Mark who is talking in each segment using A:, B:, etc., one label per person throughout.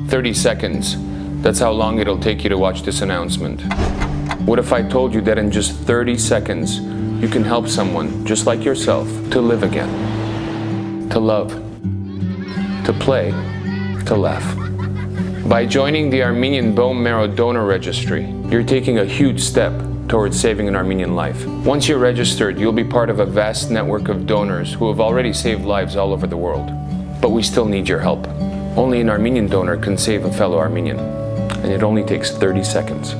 A: 30 seconds. That's how long it'll take you to watch this announcement. What if I told you that in just 30 seconds, you can help someone just like yourself to live again, to love, to play, to laugh? By joining the Armenian Bone Marrow Donor Registry, you're taking a huge step towards saving an Armenian life. Once you're registered, you'll be part of a vast network of donors who have already saved lives all over the world. But we still need your help. Only an Armenian donor can save a fellow Armenian, and it only takes 30 seconds.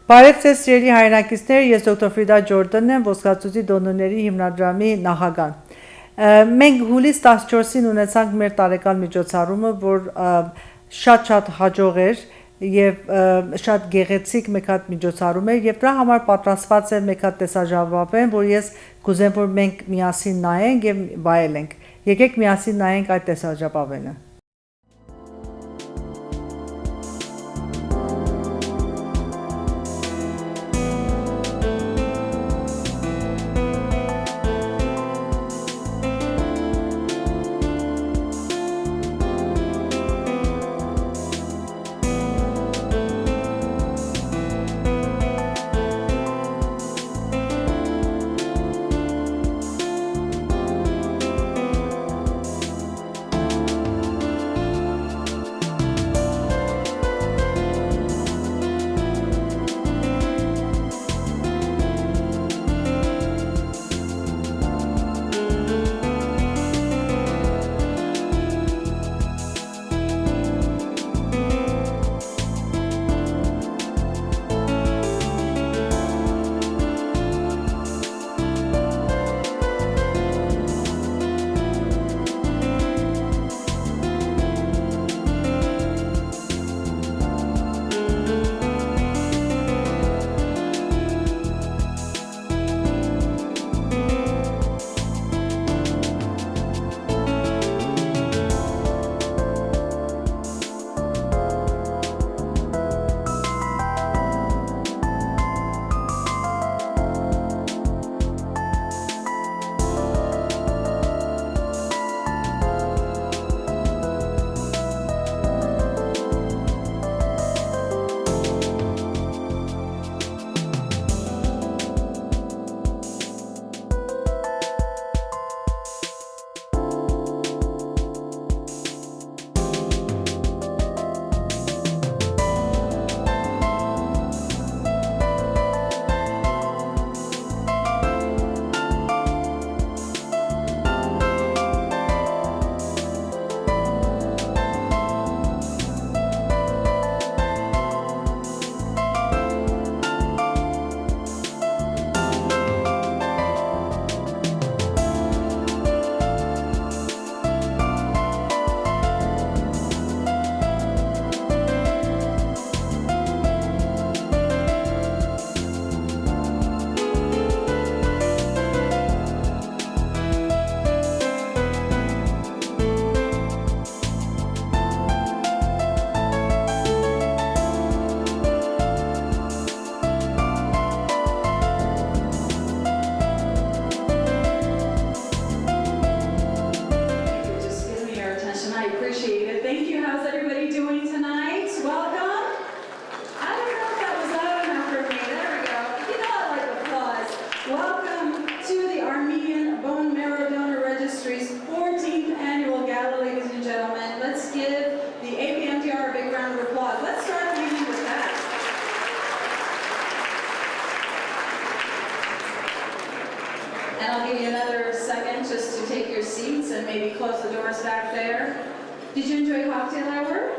B: Բարև ձեզ սիրելի հայրենակիցներ, ես դոկտոր Frida Jordan եմ, ոսկրածուծի դոնորների հիմնադրամի նախագահ։ Մենք հուլիս 14-ին ունեցանք մեր տարեկան միջոցառումը, որ շատ հաջող էր եւ շատ գեղեցիկ մեկ հատ միջոցառում էր եւ դրա համար պատրաստված է մեկ հատ տեսաժողովեն, որ ես կուզեմ որ մենք միասին նայենք եւ վայելենք։ Եկեք միասին նայենք այդ տեսաժողովենը։
C: And I'll give you another second just to take your seats and maybe close the doors back there. Did you enjoy cocktail hour?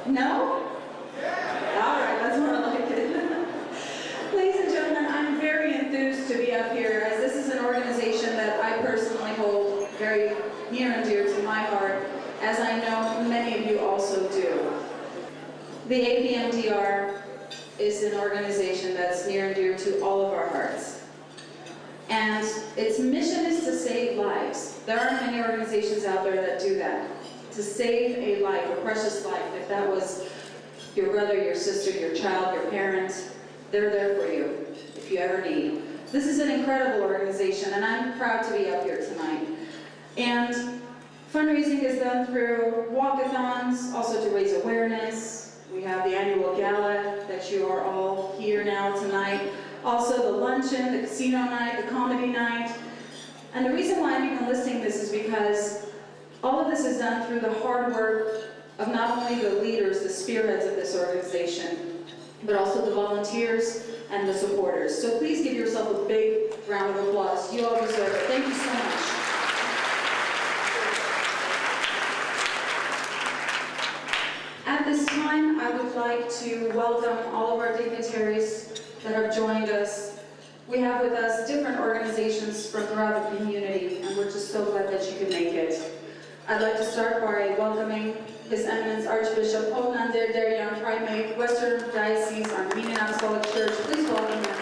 C: No? All right, that's more like it. Ladies and gentlemen, I'm very enthused to be up here as this is an organization that I personally hold very near and dear to my heart, as I know many of you also do. The APMDR is an organization that's near and dear to all of our hearts. And its mission is to save lives. There aren't many organizations out there that do that. To save a life, a precious life. If that was your brother, your sister, your child, your parent, they're there for you if you ever need. This is an incredible organization, and I'm proud to be up here tonight. And Fundraising is done through walkathons, also to raise awareness. We have the annual gala that you are all here now tonight. Also the luncheon, the casino night, the comedy night. And the reason why I'm even listing this is because all of this is done through the hard work of not only the leaders, the spearheads of this organization, but also the volunteers and the supporters. So please give yourself a big round of applause. You all deserve it. Thank you so much. At this time, I would like to welcome all of our dignitaries that have joined us. We have with us different organizations from throughout the community, and we're just so glad that you could make it. I'd like to start by welcoming His Eminence Archbishop Ognander Deryan, Primate, Western Diocese Armenian Apostolic Church. Please welcome him.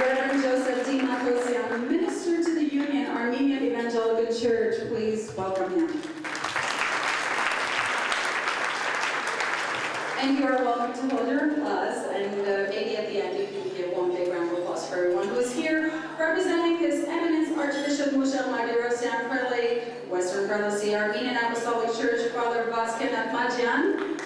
C: Reverend Joseph D. Matosian, Minister to the Union Armenian Evangelical Church. Please welcome him. And you are welcome to hold your applause, and maybe at the end you can give one big round of applause for everyone who is here. Representing His Eminence Archbishop Mushel Mardirosyan Prelate, Western Prelacy Armenian Apostolic Church, Father Vasken Atmadjian.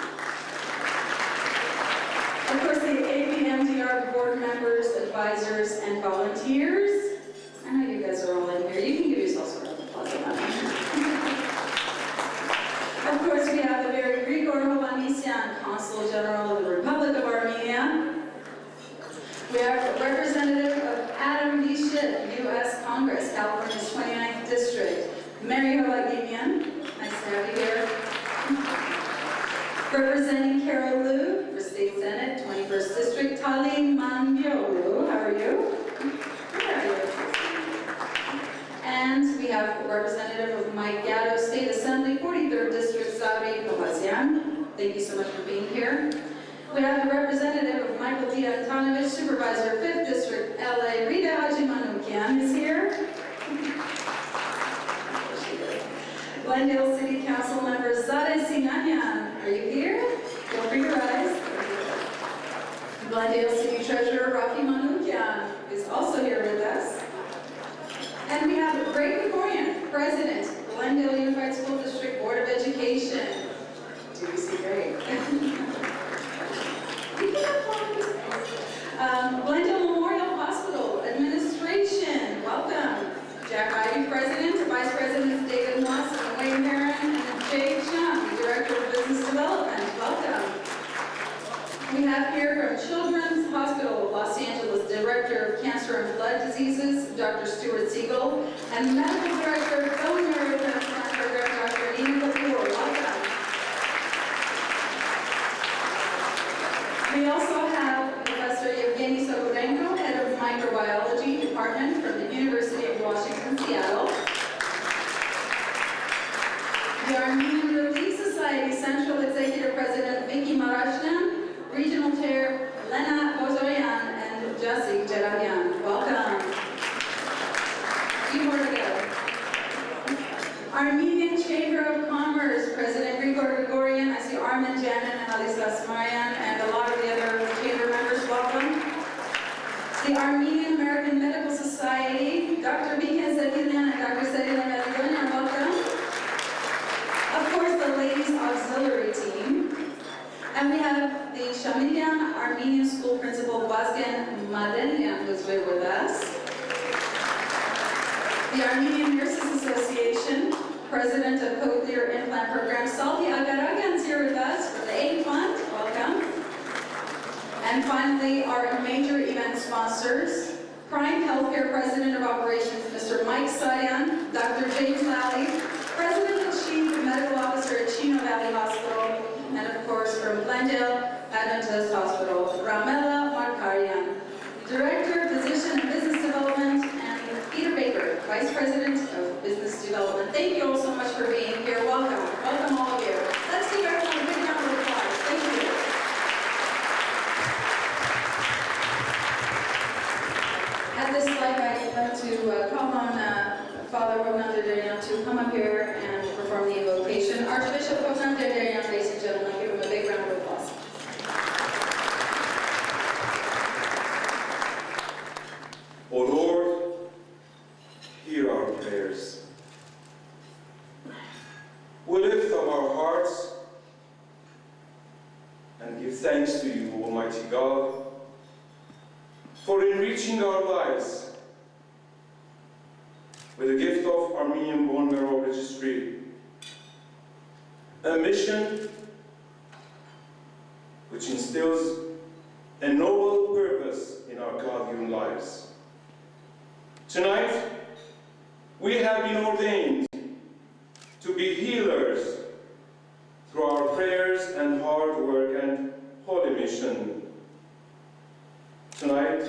C: Of course, the ABMDR board members, advisors, and volunteers. I know you guys are all in here. You can give yourselves a round of applause on that. Of course, we have the very Grigor Hovanesyan, Consul General of the Republic of Armenia. We have a representative of Adam V. Schiff, U.S. Congress, California's 29th District, Mary Halagimian. Nice to have you here. Representing Carol Liu for State Senate, 21st District, Tali Manbiolu. How are you? Where are you? And we have a representative of Mike Gatto, State Assembly, 43rd District, Zabri Kovazian. Thank you so much for being here. We have the representative of Michael D. Antonovich, Supervisor, 5th District, LA, Rita Hajimanukian is here. Glendale City Council member Zade Sinanyan, are you here? Feel free to rise. Glendale City Treasurer Rafi Manukian is also here with us. And we have Ray Gregorian, President, Glendale Unified School District Board of Education. Do you see Ray? Glendale Memorial Hospital Administration, welcome. Jack Ivey, President, Vice Presidents David Moss and Wayne Barron, and Jay Chung, Director of Business Development, welcome. We have here from Children's Hospital Los Angeles, Director of Cancer and Blood Diseases, Dr. Stuart Siegel, and Medical Director of Bone Marrow Transplant Program, Dr. Nina Kapoor, welcome. We also have Professor Evgeny Sokorenko, Head of Microbiology Department from the University of Washington, Seattle. The Armenian Relief Society Central Executive President Vicky Marashnan, Regional Chair Lena Bozoyan, and Jesse Jerahian. Welcome. Few more to go. Armenian Chamber of Commerce, President Grigor Gregorian, I see Armin Janin and Alisa Smarian, and a lot of the other chamber members, welcome. The Armenian American Medical Society, Dr. Viken Sedilian and Dr. Sedilian Medilian, welcome. Of course, the Ladies Auxiliary Team. And we have the Shamilian Armenian School Principal, Vazgen Madenian, who's here with us. The Armenian Nurses Association, President of Cochlear Implant Program, Salvi Agaragan is here with us for the AID Fund. Welcome. And finally, our major event sponsors, Prime Healthcare President of Operations, Mr. Mike Sayan, Dr. James Lally, President and Chief Medical Officer at Chino Valley Hospital, and of course from Glendale Adventist Hospital, Ramela Markarian, Director of Physician and Business Development, and Peter Baker, Vice President of Business Development. Thank you all so much for being here. Welcome. Welcome all of you. Let's give everyone a big round of applause. Thank you. At this slide, I'd like to call on Father Ognander Deryan to come up here and perform the invocation. Archbishop Ognander Deryan, ladies and gentlemen, give him a big round of applause.
D: O Lord, hear our prayers. We lift up our hearts and give thanks to you, Almighty God, for enriching our lives with the gift of Armenian Bone Marrow Registry, a mission which instills a noble purpose in our God-given lives. Tonight, we have been ordained to be healers through our prayers and hard work and holy mission. Tonight,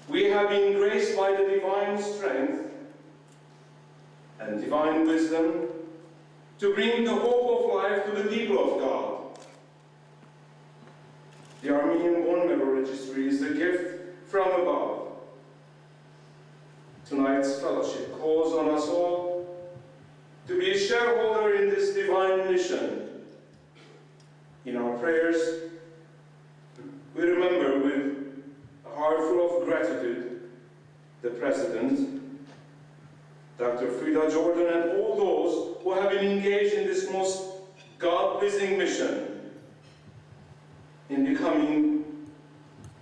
D: we have been graced by the divine strength and divine wisdom to bring the hope of life to the people of God. The Armenian Bone Marrow Registry is a gift from above. Tonight's fellowship calls on us all to be a shareholder in this divine mission. In our prayers, we remember with a heart full of gratitude the President, Dr. Frida Jordan, and all those who have been engaged in this most God-pleasing mission in becoming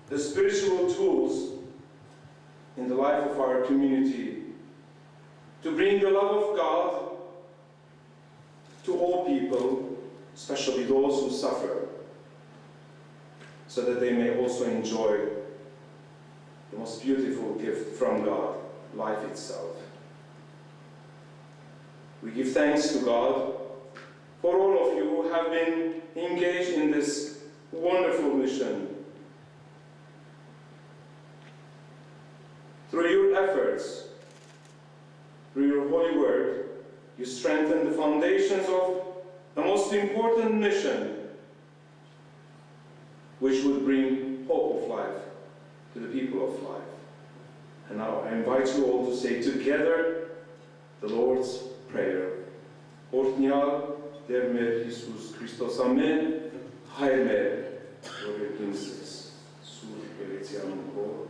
D: the spiritual tools in the life of our community to bring the love of God to all people, especially those who suffer, so that they may also enjoy the most beautiful gift from God, life itself. We give thanks to God for all of you who have been engaged in this wonderful mission. Through your efforts, through your holy word, you strengthen the foundations of the most important mission, which would bring hope of life to the people of life. And now I invite you all to say together the Lord's Prayer. Ortnial der mer Jesus Christos amen, hayr mer, Orginsis, Sur Peletiamco,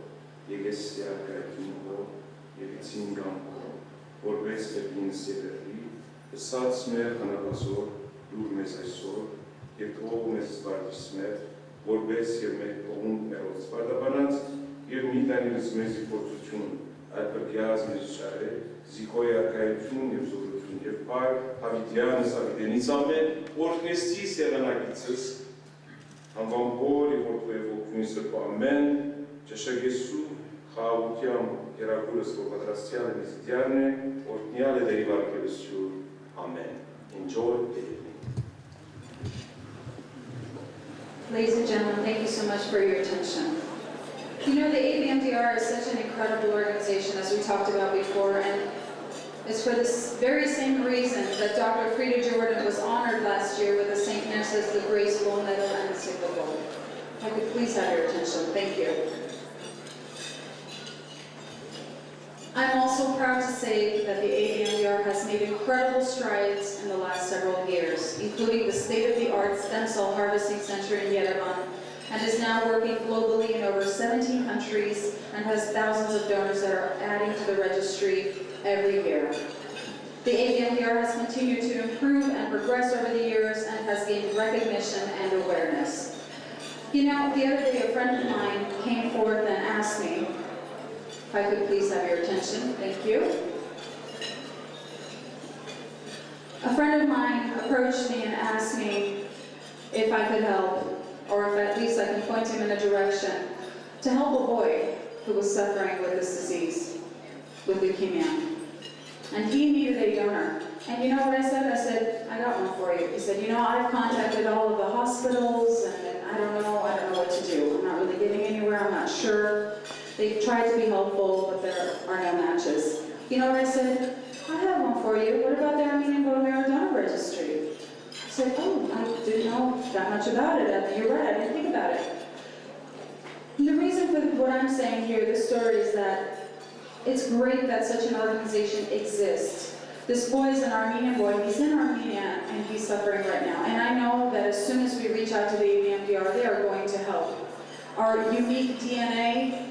D: Yegesia Kakinho, Yegizingamco, Orbes Pepin Severi, the Satsmer Hanabazor, Lurmesasor, Yeto Mesvardismer, Orbes Yerme Oum Meros Vardabanat, Yermidanis Mesiportun, Alpergias Mesare, Zikoya Kaifun, Yevzurutun Yevpar, Havidianis Avidenizame, Orknestis Yeranagitsis, Anvam Bori, Orkwevo Kunisako Amen, Cheshagesu, Chautiam, Heraculus Vocatrastiale Misidiarne, Orkniale Derivar Kelesur. Amen. Enjoy the evening.
C: Ladies and gentlemen, thank you so much for your attention. You know, the ABMDR is such an incredible organization, as we talked about before, and it's for this very same reason that Dr. Frida Jordan was honored last year with the St. Nurses, the Graceful Medal and the Silver Gold. If I could please have your attention. Thank you. I'm also proud to say that the ABMDR has made incredible strides in the last several years, including the state-of-the-art stem cell harvesting center in Yerevan, and is now working globally in over 17 countries and has thousands of donors that are adding to the registry every year. The ABMDR has continued to improve and progress over the years and has gained recognition and awareness. You know, the other day a friend of mine came forth and asked me, if I could please have your attention, thank you. A friend of mine approached me and asked me if I could help, or if at least I can point him in a direction, to help a boy who was suffering with this disease, with leukemia. And he needed a donor. And you know what I said? I said, I got one for you. He said, you know, I've contacted all of the hospitals, and I don't know what to do. I'm not really getting anywhere, I'm not sure. They've tried to be helpful, but there are no matches. You know what I said? I have one for you. What about the Armenian Bone Marrow Donor Registry? I said, oh, I didn't know that much about it. You're right, I didn't think about it. And the reason for what I'm saying here, this story, is that it's great that such an organization exists. This boy is an Armenian boy. He's in Armenia, and he's suffering right now. And I know that as soon as we reach out to the ABMDR, they are going to help. Our unique DNA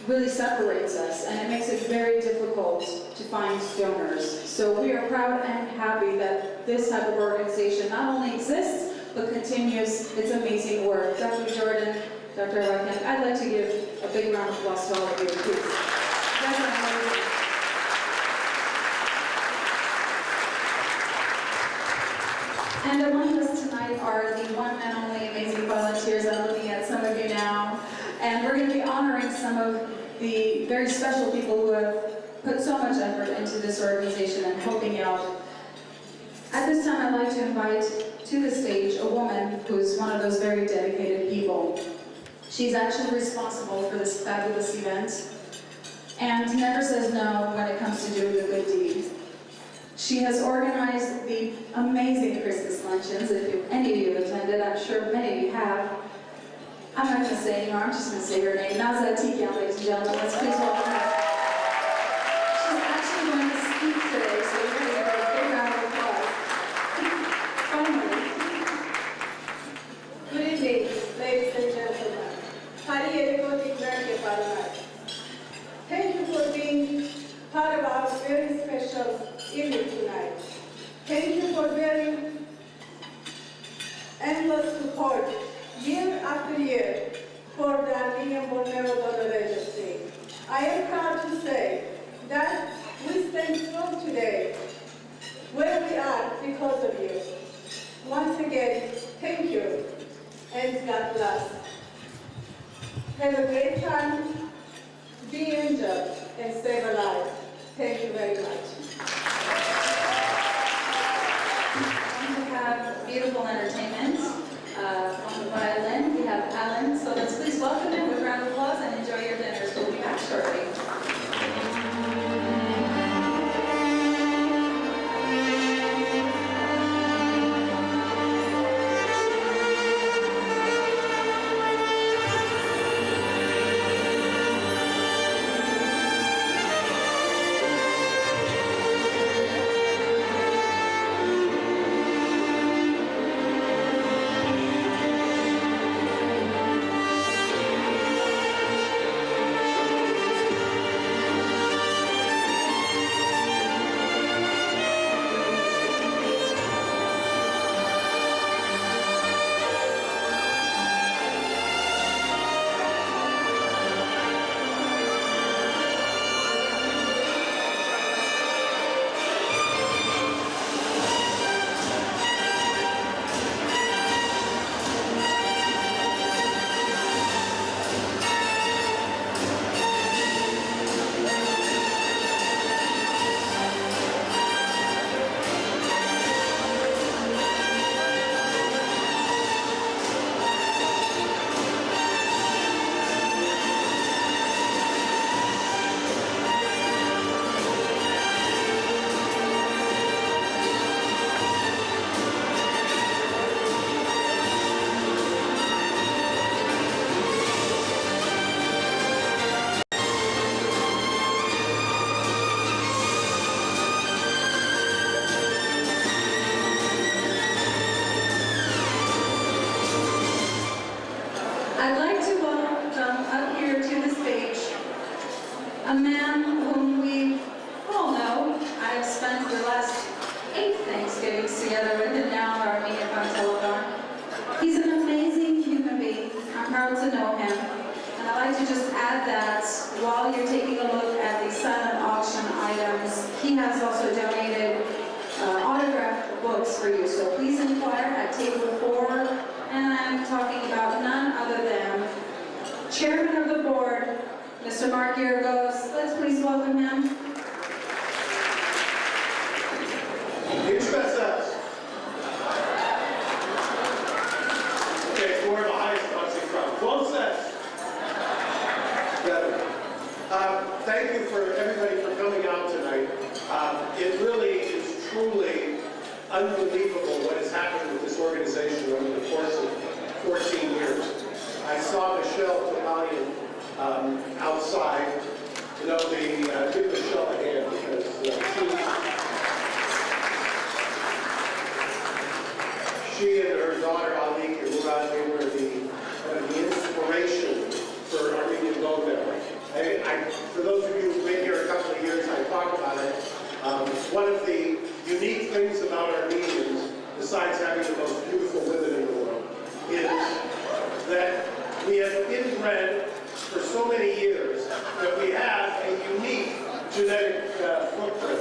C: really separates us, and it makes it very difficult to find donors. So we are proud and happy that this type of organization not only exists, but continues its amazing work. Dr. Jordan, Dr. Rakan, I'd like to give a big round of applause to all of you, please. You guys are amazing. And among us tonight are the one and only amazing volunteers. I'm looking at some of you now. And we're going to be honoring some of the very special people who have put so much effort into this organization and helping out. At this time, I'd like to invite to the stage a woman who's one of those very dedicated people. She's actually responsible for this fabulous event and never says no when it comes to doing a good deed. She has organized the amazing Christmas luncheons. If any of you have attended, I'm sure many of you have. I'm not going to say anymore, I'm just going to say her name. Nazat Tikyan, ladies and gentlemen, let's please welcome her. She's actually going to speak today, so we're going to give her a big round of applause. Finally.
E: Good evening, ladies and gentlemen. Thank you for being part of our very special evening tonight. Thank you for bearing endless support year after year for the Armenian Bone Marrow Donor Registry. I am proud to say that we stand strong today where we are because of you. Once again, thank you and God bless. Have a great time, be injured and save a life. Thank you very much.
C: We have beautiful entertainment. On the violin, we have Alan. So let's please welcome him with a round of applause and enjoy your dinners. We'll be back shortly. I'd like to welcome up here to the stage a man whom we all know. I have spent the last 8 Thanksgivings together with him now in Armenia Pantelikon. He's an amazing human being. I'm proud to know him. And I'd like to just add that while you're taking a look at the silent auction items, he has also donated autographed books for you. So please inquire at table 4. And I'm talking about none other than Chairman of the Board, Mr. Mark Yergos. Let's please welcome him.
F: Okay, it's more of a highest boxing crowd. 12 sets. Thank you for everybody for coming out tonight. It really is truly unbelievable what has happened with this organization over the course of 14 years. I saw Michelle Tamalian outside. You know, give Michelle a hand because she and her daughter Ali and Murad, they were the inspiration for Armenian Bone Marrow. bred for so many years that we have a unique genetic footprint.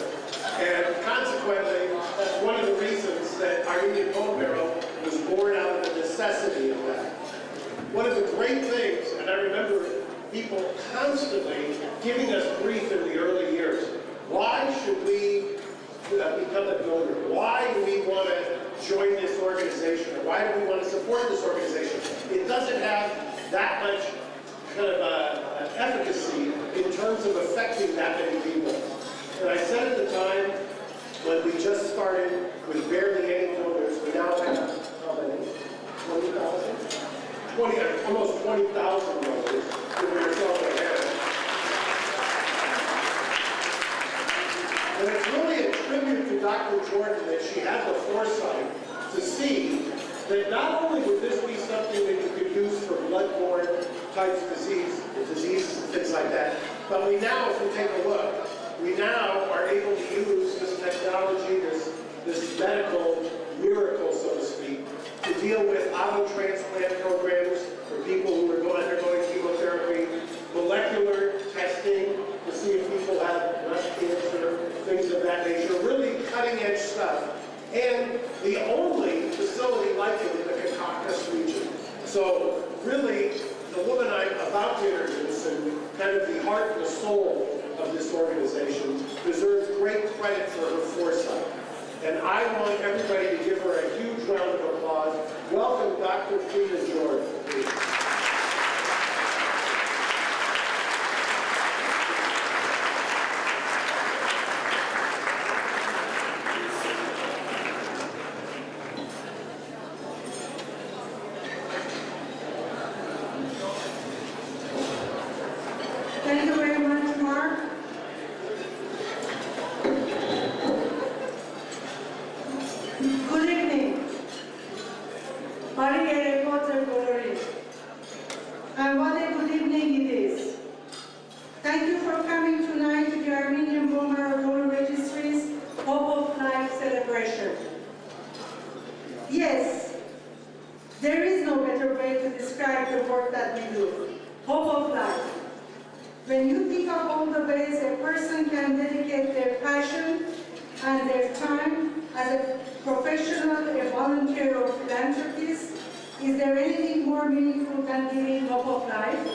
F: And consequently, that's one of the reasons that Armenian bone marrow was born out of the necessity of that. One of the great things, and I remember people constantly giving us grief in the early years, why should we become a donor? Why do we want to join this organization? Or why do we want to support this organization? It doesn't have that much kind of efficacy in terms of affecting that many people. And I said at the time, when we just started with barely any donors, we now have, how many? 20,000? Almost 20,000 donors. Give yourself a hand. And it's really a tribute to Dr. Jordan that she had the foresight to see that not only would this be something that you could use for blood-borne types diseases and things like that, but we now, if we take a look, we now are able to use this technology, this medical miracle, so to speak, to deal with auto transplant programs for people who are undergoing chemotherapy, molecular testing to see if people have breast cancer, things of that nature, really cutting edge stuff. And the only facility like it in the Caucasus region. So really, the woman I'm about to introduce and kind of the heart and the soul of this organization deserves great credit for her foresight. And I want everybody to give her a huge round of applause. Welcome, Dr. Frida Jordan.
E: Thank you very much, Mark. Good evening. Maria Reporter Bolori. And what a good evening it is. Thank you for coming tonight to the Armenian Bone Marrow Donor Registry's Hope of Life celebration. Yes, there is no better way to describe the work that we do. Hope of life. When you think of all the ways a person can dedicate their passion and their time as a professional, a volunteer, or philanthropist, is there anything more meaningful than giving hope of life?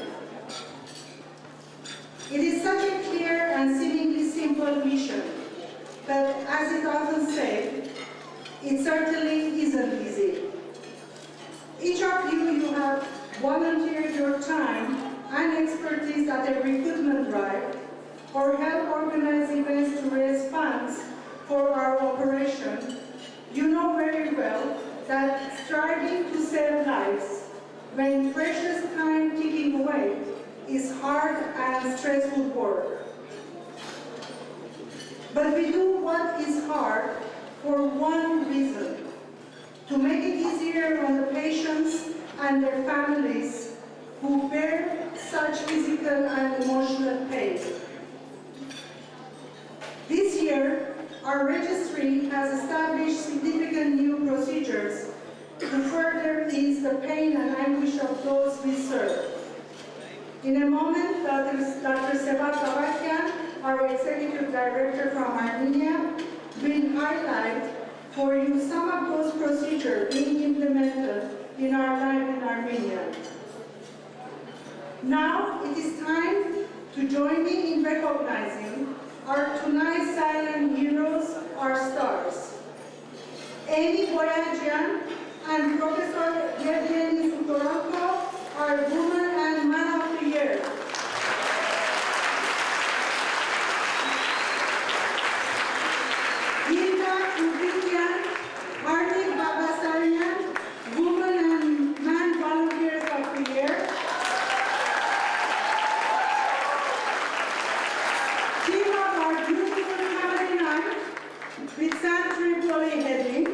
E: It is such a clear and seemingly simple mission, but as is often said, it certainly isn't easy. Each of you have volunteered your time and expertise at a recruitment drive or help organize events to raise funds for our operation. You know very well that striving to save lives when precious time ticking away is hard and stressful work. But we do what is hard for one reason: to make it easier on the patients and their families who bear such physical and emotional pain. This year, our registry has established significant new procedures to further ease the pain and anguish of those we serve. In a moment, Dr. Sebat Kavakian, our Executive Director from Armenia, will highlight for you some of those procedures being implemented in our life in Armenia. Now it is time to join me in recognizing our tonight's silent heroes, our stars. Amy Boyajian and Professor Yevgeny Sukorenko are Woman and Man of the Year. Hilda Kubikian, Hardik Babasarian, Woman and Man Volunteers of the Year. Team of our beautiful family night with San Tripoli heading.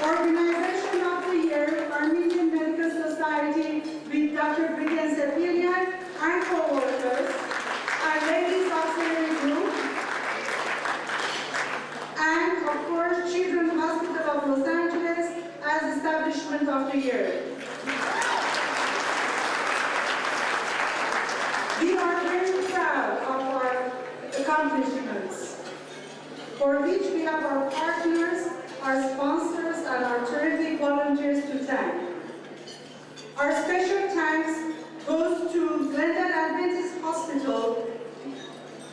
E: Organization of the Year, Armenian Medical Society with Dr. Brigan Sepilian and co-workers, our Ladies Auxiliary Group, and of course, Children's Hospital of Los Angeles as Establishment of the Year. accomplishments, for which we have our partners, our sponsors, and our terrific volunteers to thank. Our special thanks goes to Glendale Adventist Hospital,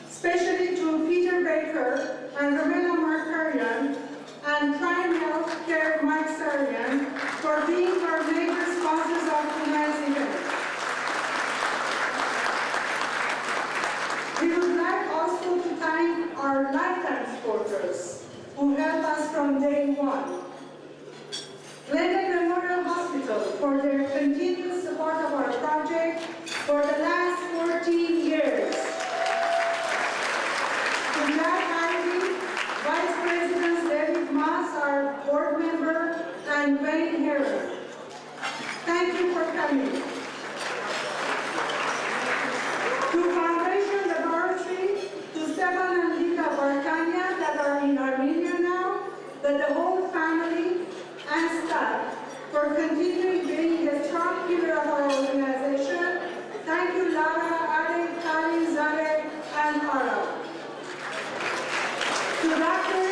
E: especially to Peter Baker and Romela Markarian and Prime Health Care Mark Sarian for being our major sponsors of tonight's event. We would like also to thank our lifetime supporters who helped us from day one. Glendale Memorial Hospital for their continued support of our project for the last 14 years. To Jack Ivey, Vice President David Moss, our board member, and Wayne Herron. Thank you for coming. To Foundation Laboratory, to Stefan and Lita Barkania that are in Armenia now, but the whole family and staff for continuing being a strong pillar of our organization. Thank you, Lara, Arek, Kali, Zarek, and Ara. To Dr.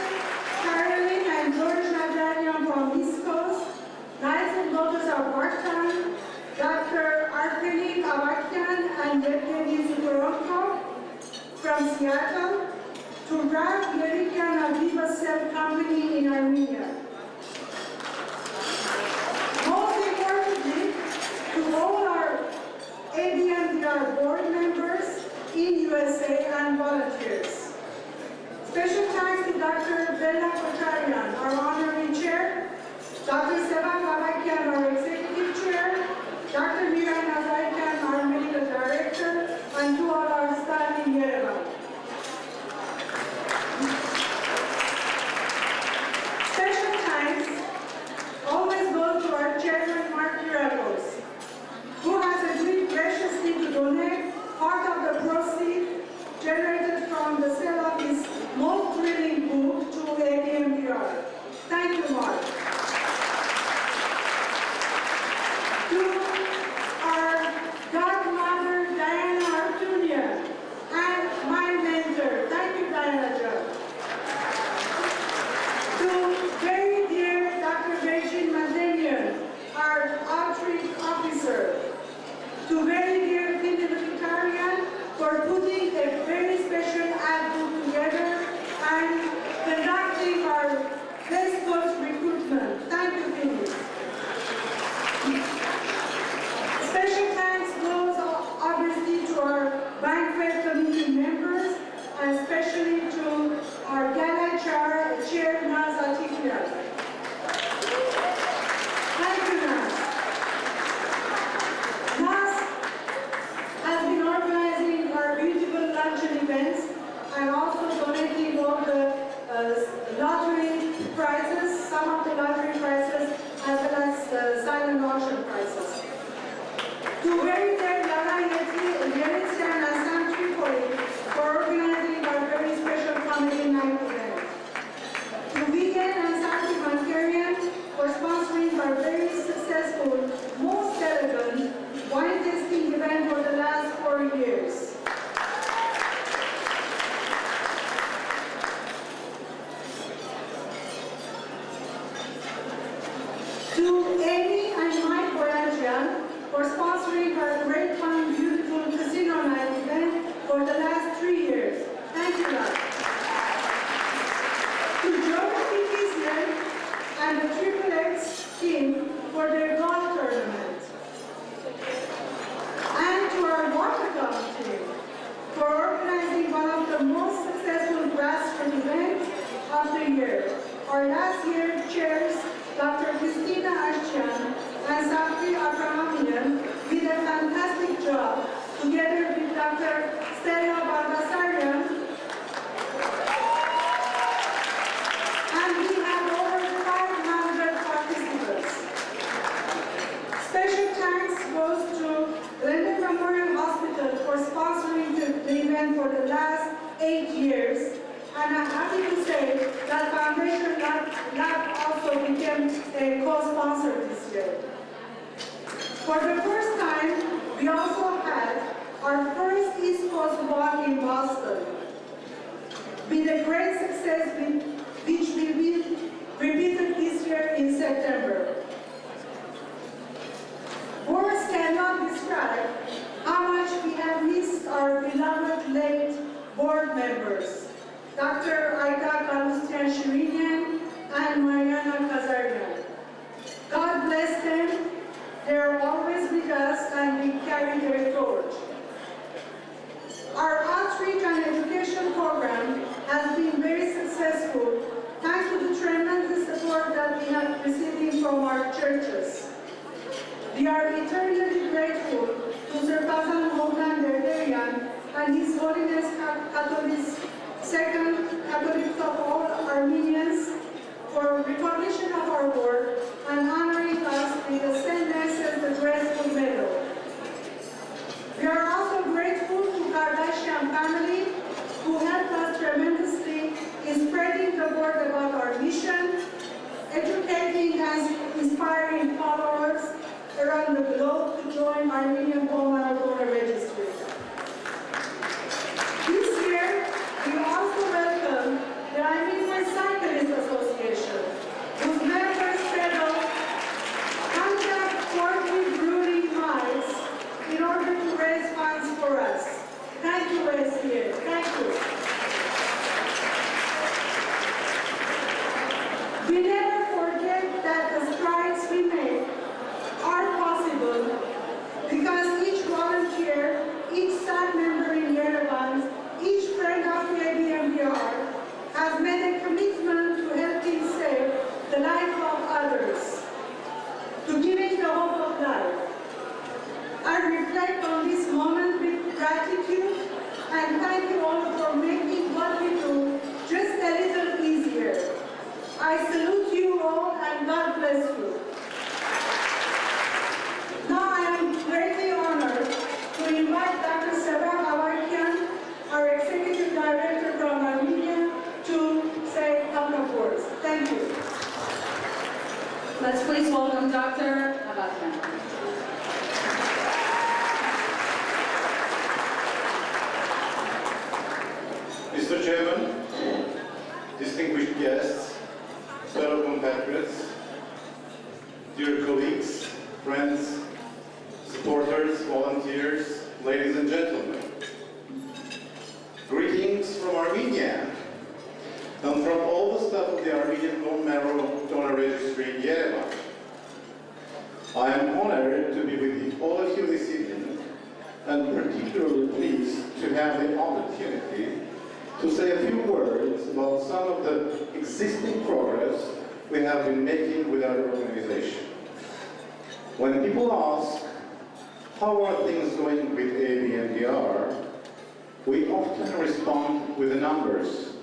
E: Caroline and George Najarian from East Coast, Knights and Daughters of Barkhan, Dr. Arkeli Avakian and Yevgeny Zukoronko from Seattle, to Rav Yerikian of Viva Cell Company in Armenia. Most importantly, to all our ABMDR board members in USA and volunteers. Special thanks to Dr. Bella Kocharian, our honorary chair, Dr. Seva Gavakian, our executive chair, Dr. Mira Nazarian, our medical director, and to all our staff in Yerevan. Special thanks always goes to our chairman, Mark Miracles, who has agreed graciously to donate part of the proceeds generated from the sale of his most thrilling book to ABMDR. Thank you, Mark. To our godmother, Diana Artunian, and my mentor, thank you, Diana Jo. To very dear Dr. Beijing Mandanian, our outreach officer. To very dear Cindy Victorian for putting a very special ad book together and conducting our West Coast recruitment. Thank you, Cindy. Special thanks goes obviously to our banquet committee members, and especially to our gala chair, Naz Atikia. Thank you, Naz. Naz has been organizing our beautiful luncheon events and also donating all the lottery prizes, some of the lottery prizes, as well as silent auction prizes. To very dear Lara Yeritzian and Sam Tripoli for organizing our very special comedy night event. To Vivian and Santi Mankarian for sponsoring our very successful, most elegant wine tasting event for the last 4 years. To Amy and Mike Borangian for sponsoring our great fun, beautiful casino night event for the last 3 years. Thank you, guys. To Joe Kisler and the Triple X team for their golf tournament. And to our watercolor team for organizing one of the most successful grassroots events of the year. Our last year chairs, Dr. Christina Ashtian and Safri Abrahamian did a fantastic job together with Dr. Stella Baldasarian. And we had over 500 participants. Special thanks goes to Glendale Memorial Hospital for sponsoring the event for the last 8 years. And I'm happy to say that Foundation Lab also became a co-sponsor this year. For the first time, we also had our first East Coast walk in Boston. with a great success which will be repeated this year in September. Words cannot describe how much we have missed our beloved late board members, Dr. Ayda Galustian-Shirinian and Mariana Kazarian. God bless them. They are always with us and we carry their torch. Our outreach and education program has been very successful thanks to the tremendous support that we have received from our churches. We are eternally grateful to Sir Kazan Mohan Derderian and His Holiness Second Catholic of all Armenians for recognition of our work and honoring us with the St. Vincent the Graceful Medal. We are also grateful to Kardashian family who helped us tremendously in spreading the word about our mission, educating and inspiring followers around the globe to join Armenian Bone Marrow Donor Registry. This year, we also welcome the Armenian Cyclist Association, whose members pedal 140 grueling miles in order to raise funds for us. Thank you, ACA. Thank you. We never forget that the strides we make are possible because each volunteer, each staff member in Yerevan, each friend of the ABMDR has made a commitment to helping save the life of others, to giving the hope of life. I reflect on this moment with gratitude and thank you all for making what we do just a little easier. I salute you all and God bless you. Now I am greatly honored to invite Dr. Sabah Avakian, our Executive Director from Armenia, to say a couple of words. Thank you.
C: Let's please welcome Dr. Avakian.
F: Mr. Chairman, distinguished guests, fellow compatriots, dear colleagues, friends, supporters, volunteers, ladies and gentlemen. Greetings from Armenia and from all the staff of the Armenian Bone Marrow Donor Registry in Yerevan. I am honored to be with all of you this evening and particularly pleased to have the opportunity to say a few words about some of the existing progress we have been making with our organization. When people ask, how are things going with ABMDR, we often respond with the numbers.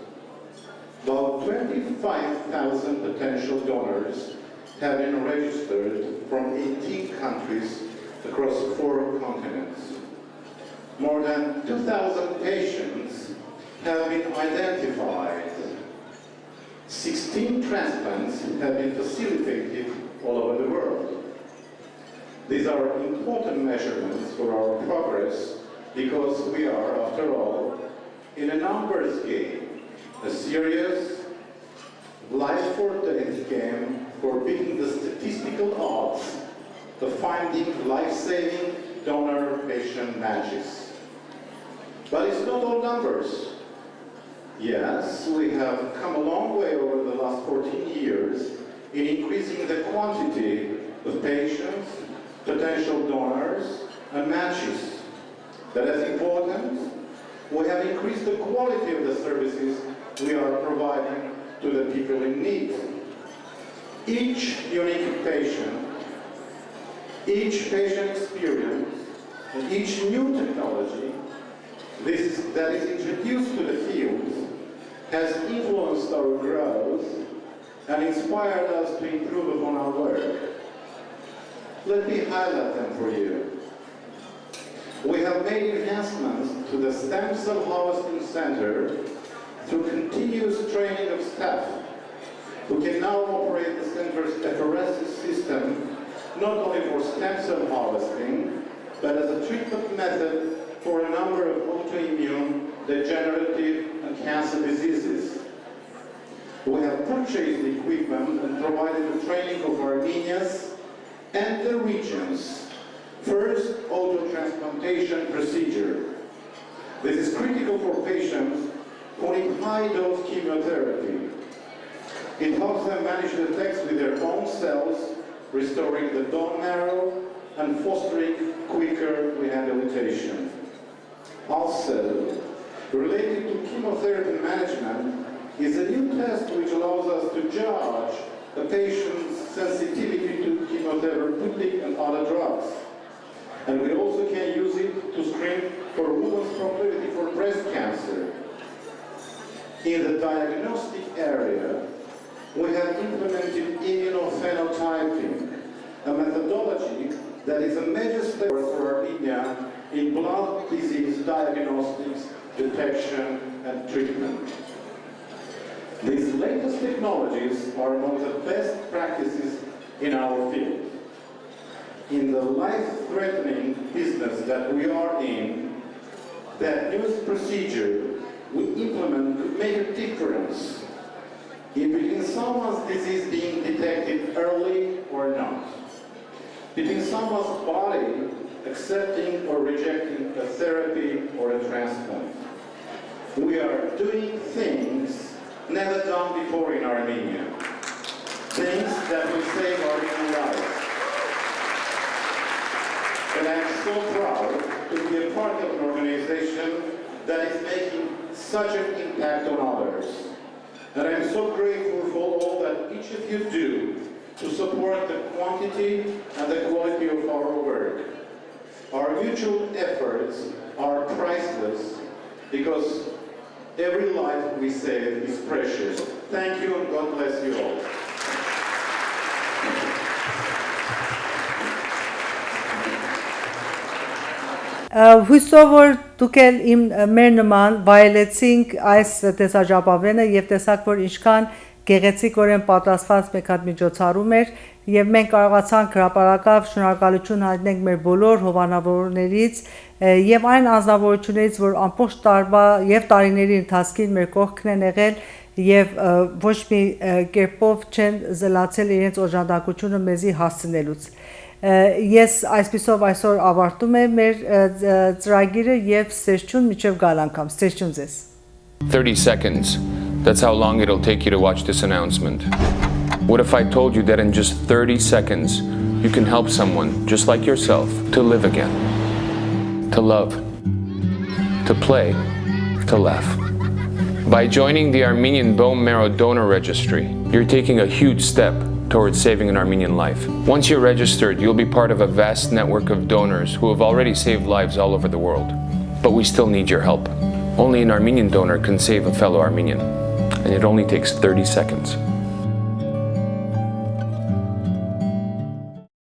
F: About 25,000 potential donors have been registered from 18 countries across 4 continents. More than 2,000 patients have been identified. 16 transplants have been facilitated all over the world. These are important measurements for our progress because we are, after all, in a numbers game, a serious life or death game for beating the statistical odds of finding life-saving donor-patient matches. But it's not all numbers. Yes, we have come a long way over the last 14 years in increasing the quantity of patients, potential donors, and matches. That is important. We have increased the quality of the services we are providing to the people in need. Each unique patient, each patient experience, and each new technology that is introduced to the field has influenced our growth and inspired us to improve upon our work. Let me highlight them for you. We have made enhancements to the Stem Cell Harvesting Center through continuous training of staff who can now operate the center's apheresis system not only for stem cell harvesting, but as a treatment method for a number of autoimmune
G: degenerative, and cancer diseases. We have purchased the equipment and provided the training of Armenians and the region's first auto-transplantation procedure. This is critical for patients who need high-dose chemotherapy. It helps them manage the effects with their own cells, restoring the bone marrow and fostering quicker rehabilitation. Also, related to chemotherapy management is a new test which allows us to judge a patient's sensitivity to chemotherapeutic and other drugs. And we also can use it to screen for women's proclivity for breast cancer. In the diagnostic area, we have implemented immunophenotyping, a methodology that is a major step for Armenia in blood disease diagnostics, detection, and treatment. These latest technologies are among the best practices in our field. In the life-threatening business that we are in, that newest procedure we implement could make a difference in between someone's disease being detected early or not, between someone's body accepting or rejecting a therapy or a transplant. We are doing things never done before in Armenia, things that will save Armenian lives. And I'm so proud to be a part of an organization that is making such an impact on others. And I'm so grateful for all that each of you do to support the quantity and the quality of our work. Our mutual efforts are priceless because every life we save is precious. Thank you and God bless you all.
B: Հույսով որ դուք էլ մեր նման վայելեցինք այս տեսաջապավենը եւ տեսաք որ ինչքան գեղեցիկորեն պատրաստված մեկ հատ միջոցառում էր եւ մենք կարողացանք հրապարակավ շնորհակալություն հայտնենք մեր բոլոր հովանավորներից եւ այն անձնավորություններից որ ամբողջ տարվա եւ տարիների ընթացքին մեր կողքն են եղել եւ ոչ մի կերպով չեն զլացել իրենց օժանդակությունը մեզի հասցնելուց Ես այսպիսով այսօր ավարտում եմ մեր ծրագիրը եւ սերչուն միջև գալ անգամ սերչուն ձեզ
A: 30 seconds. That's how long it'll take you to watch this announcement. What if I told you that in just 30 seconds, you can help someone just like yourself to live again, to love, to play, to laugh? By joining the Armenian Bone Marrow Donor Registry, you're taking a huge step towards saving an Armenian life. Once you're registered, you'll be part of a vast network of donors who have already saved lives all over the world. But we still need your help. Only an Armenian donor can save a fellow Armenian, and it only takes 30 seconds.